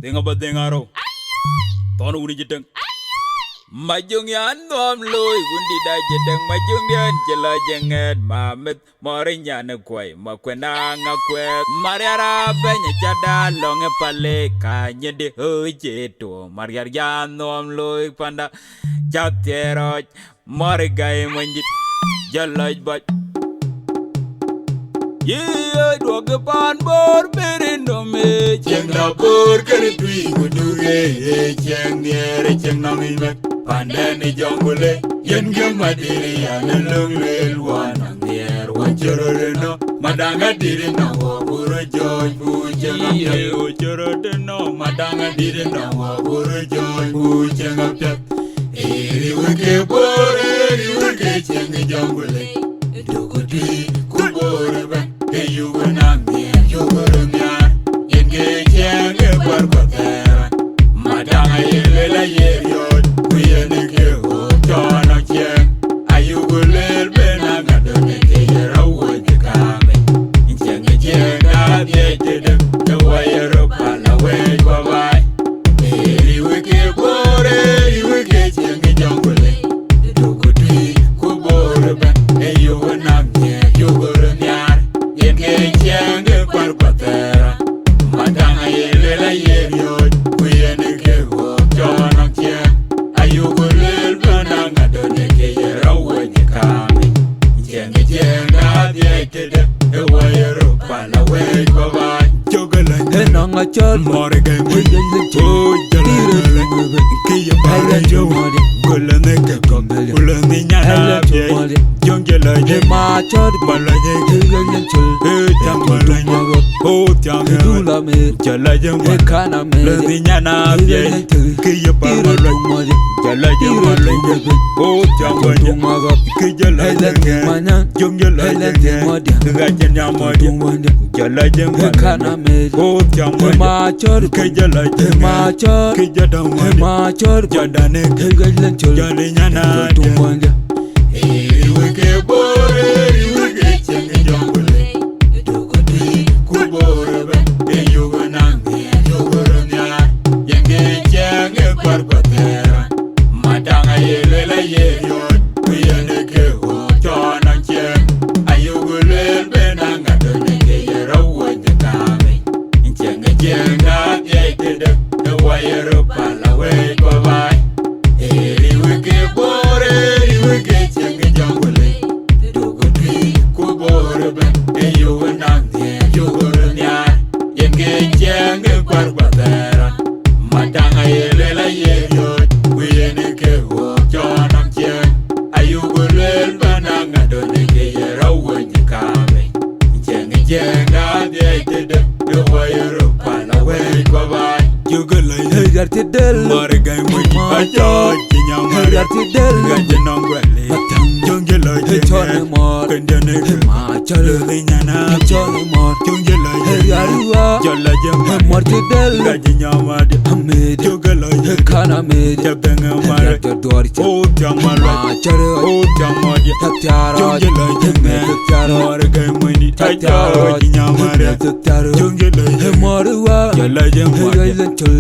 Denga ba denga ro. Tonu uni jiteng. Majung yan nom loy gundi da jiteng majung yan jela jenget mamet morinya ne kwai makwena ngakwe mariara benya jada longe pale kanye de hojeto mariar yan nom loy panda jatero marigai manjit jalaj bat. Yeah, dog pan bor berindo me Cieng da bor kere tui guduge cieng niere cieng nangime pandeni jongule yen gema diri ane lunglil wanang nier wajoro no madanga diri na waburo joj bujeng yeah ojoro no madanga diri na waburo joj bujeng apyat eri wike bor eri wike cieng jongule dugu tui kubore ba eyugo nangi yugoro nya yenge cieng barbatera madanga yelela yeriot kuyene ke ho chona cieng ayugo lel benanga done ke yerawo jikame cieng cieng da bietede de wayero pala we babai eri wike bore eri wike cieng jongule dugudi kubore ba eyugo nangi yugoro nya Cieng barbatera madanga yelela yeriot kuyene ke ho chona cieng ayugo lel benanga done ke yerawo jikame cieng cieng da bietede de wayero pala we babai jogala nanga chol morga mi o jala ke ye bara jo golane ke kombele golane nyana bie jongela je ma chod bala je yen chol tambala o tambe dula me jala je kana me golane nyana bie ke ye bara jala je bala je o tambala ke jala je jongela je ga je nyamodi jala je kana me o tambala ma chod ke jala je ma chod ke jada ma chod jadane ke yen chol jale nyana tumwanja wike bore wike cieng jongule dugudi kubore ba eyugo nangi yugoro nya yenge cieng barbatera madanga yelela yeriot kuyene ke ho chona cieng ayugo lel benanga done ke yerawo jikame cieng cieng da bietede de wayero pala we babai eri wike bore wike cieng jongule dugudi kubore ba eyugo nangi yugoro nya yenge cieng barbatera madanga yelela yeriot kuyene ke ho chona cieng ayugo lel benanga done ke yerawo jikame cieng cieng da bietede de wayero pala we babai jogala garti del marga mi acha nyamara garti del ganje nongwele jongela chone mor kendene ma chol nyana chone mor jongela yaruwa jalla jamba morti del ganje nyamade amed jogala kana me jabanga mara dor o tamara ma chore o tamade tatyara jongela jemme marga mi acha nyamara jongela morwa jalla jamba yen chol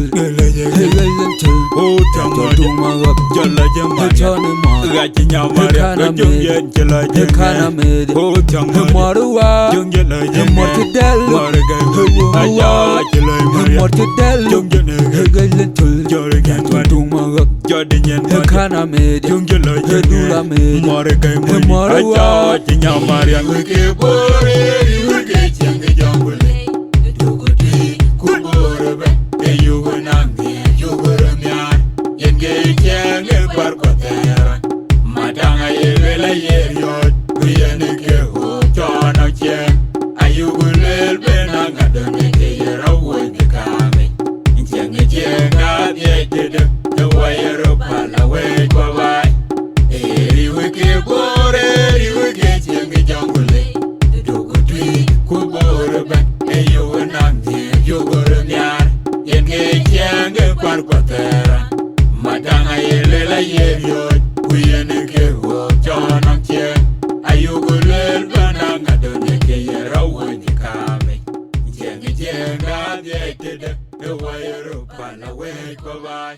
yen chol o tamade jalla jamba chone mor gaji nyamara jongela jalla kana jemme me o tamade morwa jongela jemme morti del marga acha jalla mara morti del jongela yen chol jorgen tumaga jodinyen kana me jongela dula me marga acha nyamara wike bore wike cieng jongule dugudi kubore ba eyugo nangi yugoro nya yenge cieng barbatera madanga yelela yeriot kuyene ke ho chona cieng ayugo lel benanga done ke yerawo jikame cieng cieng da bietede de wayero pala we babai eri wike bore wike cieng jongule dugudi kubore ba eyugo nangi yugoro nya yenge cieng barbatera madanga yelela yeriot kuyene ke ho chona cieng ayugo lel benanga done ke yerawo jikame cieng cieng da bietede e wayero pala we kwa bai